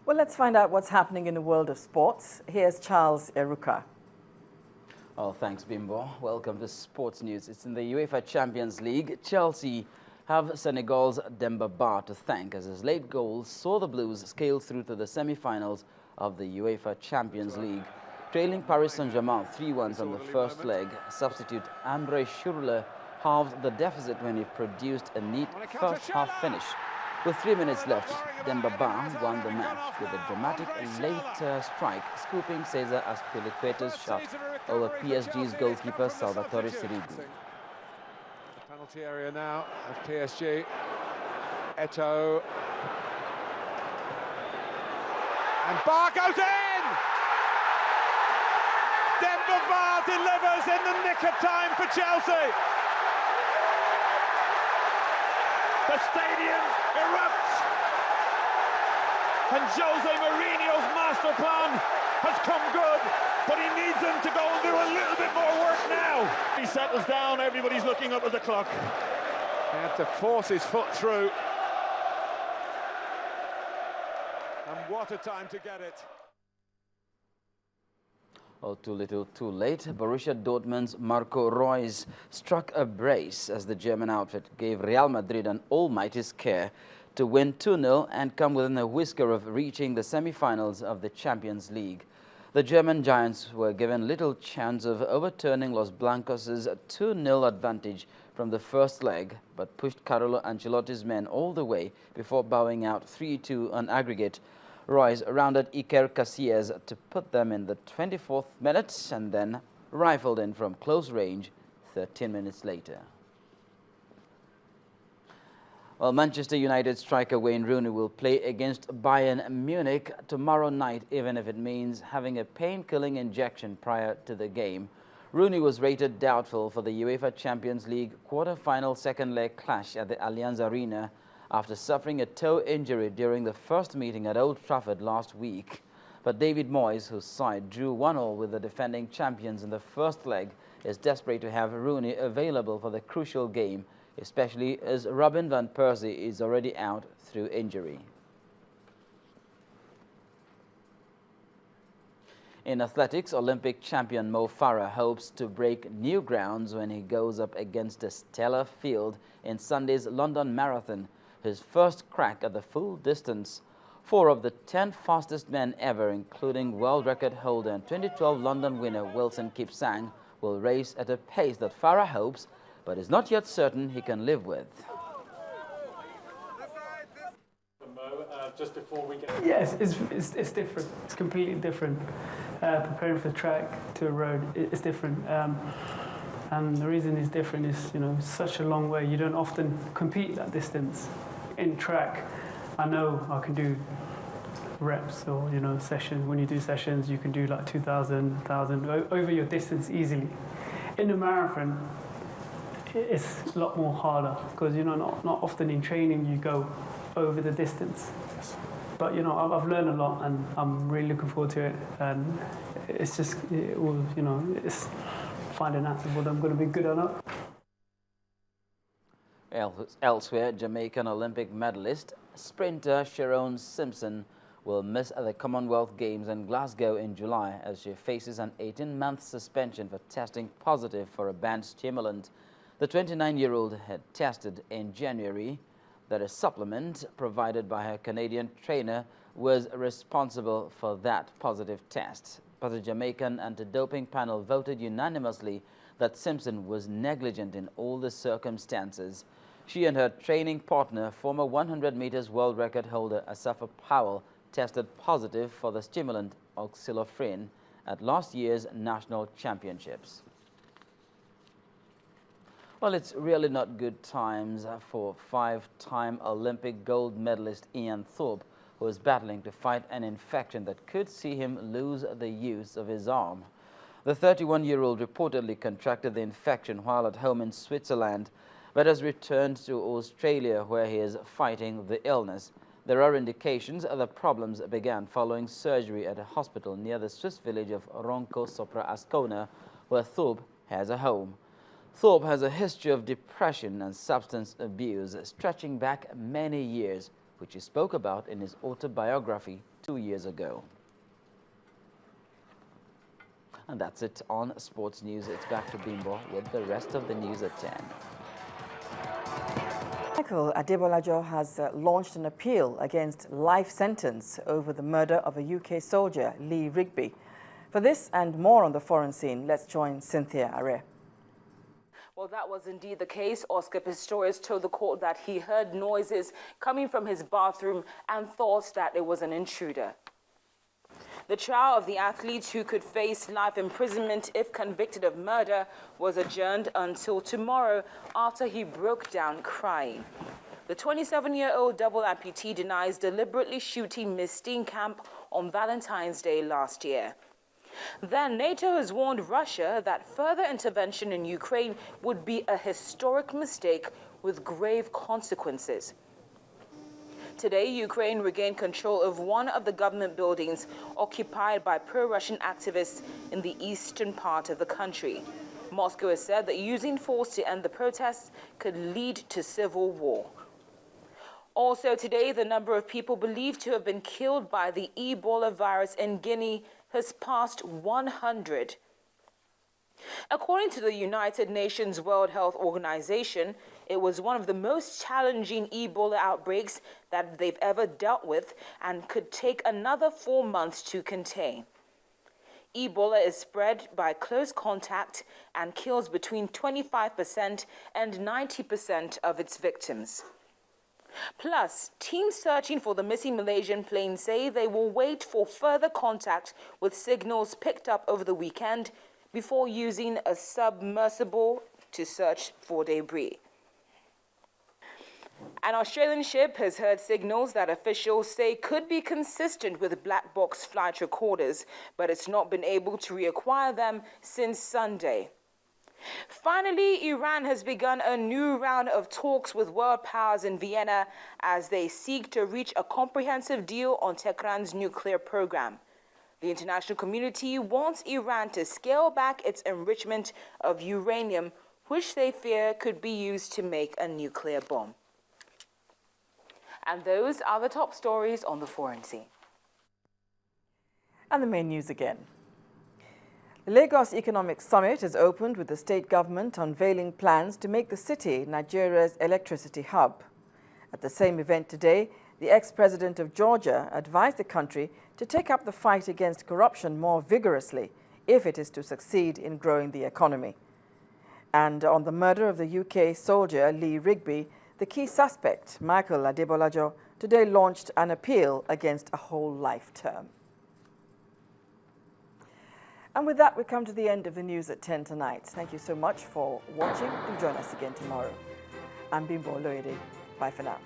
Well, let's find out what's happening in the world of sports. Here's Charles Eruka. Oh, thanks, Bimbo. Welcome to Sports News. It's in the UEFA Champions League. Chelsea have Senegal's Demba Ba to thank as his late goal saw the Blues scale through to the semi-finals of the UEFA Champions League. Trailing Paris Saint-Germain 3-1 from the first leg, substitute Andre Schürrle halved the deficit when he produced a neat first-half finish. With 3 minutes left, Demba Ba won the match with a dramatic late strike, scooping Cesar Azpilicueta's shot over PSG's goalkeeper Salvatore Sirigu. Penalty area now of PSG. Eto'o. And Ba goes in! Demba Ba delivers in the nick of time for Chelsea. The stadium erupts, and Jose Mourinho's master plan has come good, but he needs them to go and do a little bit more work now. He settles down, everybody's looking up at the clock. He had to force his foot through, and what a time to get it. Oh, too little, too late. Borussia Dortmund's Marco Reus struck a brace as the German outfit gave Real Madrid an almighty scare to win 2-0 and come within a whisker of reaching the semi-finals of the Champions League. The German giants were given little chance of overturning Los Blancos' 2-0 advantage from the first leg, but pushed Carlo Ancelotti's men all the way before bowing out 3-2 on aggregate. Reus rounded Iker Casillas to put them in the 24th minute and then rifled in from close range 13 minutes later. Well, Manchester United striker Wayne Rooney will play against Bayern Munich tomorrow night, even if it means having a pain-killing injection prior to the game. Rooney was rated doubtful for the UEFA Champions League quarter-final second-leg clash at the Allianz Arena after suffering a toe injury during the first meeting at Old Trafford last week. But David Moyes, whose side drew 1-1 with the defending champions in the first leg, is desperate to have Rooney available for the crucial game, especially as Robin van Persie is already out through injury. In athletics, Olympic champion Mo Farah hopes to break new grounds when he goes up against a stellar field in Sunday's London Marathon, his first crack at the full distance. 4 of the 10 fastest men ever, including world record holder and 2012 London winner Wilson Kipsang, will race at a pace that Farah hopes, but is not yet certain he can live with. Just before we get... Yes, it's different. It's completely different. Preparing for track to a road, it's different. And the reason it's different is, it's such a long way. You don't often compete that distance. In track, I know I can do reps or, sessions. When you do sessions, you can do like 2,000, 1,000 over your distance easily. In a marathon, it's a lot more harder because, not often in training you go over the distance. But, I've learned a lot and I'm really looking forward to it. And it's just, it's finding out whether I'm going to be good or not. Elsewhere, Jamaican Olympic medalist sprinter Sharon Simpson will miss the Commonwealth Games in Glasgow in July as she faces an 18-month suspension for testing positive for a banned stimulant. The 29-year-old had tested in January that a supplement provided by her Canadian trainer was responsible for that positive test. But the Jamaican anti-doping panel voted unanimously that Simpson was negligent in all the circumstances. She and her training partner, former 100 meters world record holder Asafa Powell, tested positive for the stimulant oxylofrin at last year's national championships. Well, it's really not good times for 5-time Olympic gold medalist Ian Thorpe, who is battling to fight an infection that could see him lose the use of his arm. The 31-year-old reportedly contracted the infection while at home in Switzerland, but has returned to Australia where he is fighting the illness. There are indications the problems began following surgery at a hospital near the Swiss village of Ronco sopra Ascona, where Thorpe has a home. Thorpe has a history of depression and substance abuse stretching back many years. which he spoke about in his autobiography 2 years ago. And that's it on sports news. It's back to Bimbo with the rest of the news at 10. Michael Adebolajo has launched an appeal against life sentence over the murder of a UK soldier, Lee Rigby. For this and more on the foreign scene, let's join Cynthia Are. Well, that was indeed the case. Oscar Pistorius told the court that he heard noises coming from his bathroom and thought that it was an intruder. The trial of the athletes who could face life imprisonment if convicted of murder was adjourned until tomorrow after he broke down crying. The 27-year-old double amputee denies deliberately shooting Miss Steenkamp on Valentine's Day last year. Then NATO has warned Russia that further intervention in Ukraine would be a historic mistake with grave consequences. Today, Ukraine regained control of one of the government buildings occupied by pro-Russian activists in the eastern part of the country. Moscow has said that using force to end the protests could lead to civil war. Also today, the number of people believed to have been killed by the Ebola virus in Guinea has passed 100. According to the United Nations World Health Organization, it was one of the most challenging Ebola outbreaks that they've ever dealt with and could take another 4 months to contain. Ebola is spread by close contact and kills between 25% and 90% of its victims. Plus, teams searching for the missing Malaysian plane say they will wait for further contact with signals picked up over the weekend before using a submersible to search for debris. An Australian ship has heard signals that officials say could be consistent with black box flight recorders, but it's not been able to reacquire them since Sunday. Finally, Iran has begun a new round of talks with world powers in Vienna as they seek to reach a comprehensive deal on Tehran's nuclear program. The international community wants Iran to scale back its enrichment of uranium, which they fear could be used to make a nuclear bomb. And those are the top stories on the foreign scene. And the main news again. The Lagos Economic Summit has opened with the state government unveiling plans to make the city Nigeria's electricity hub. At the same event today, the ex-president of Georgia advised the country to take up the fight against corruption more vigorously if it is to succeed in growing the economy. And on the murder of the UK soldier Lee Rigby, the key suspect, Michael Adebolajo, today launched an appeal against a whole life term. And with that, we come to the end of the news at 10 tonight. Thank you so much for watching. Do join us again tomorrow. I'm Bimbo Oloyede. Bye for now.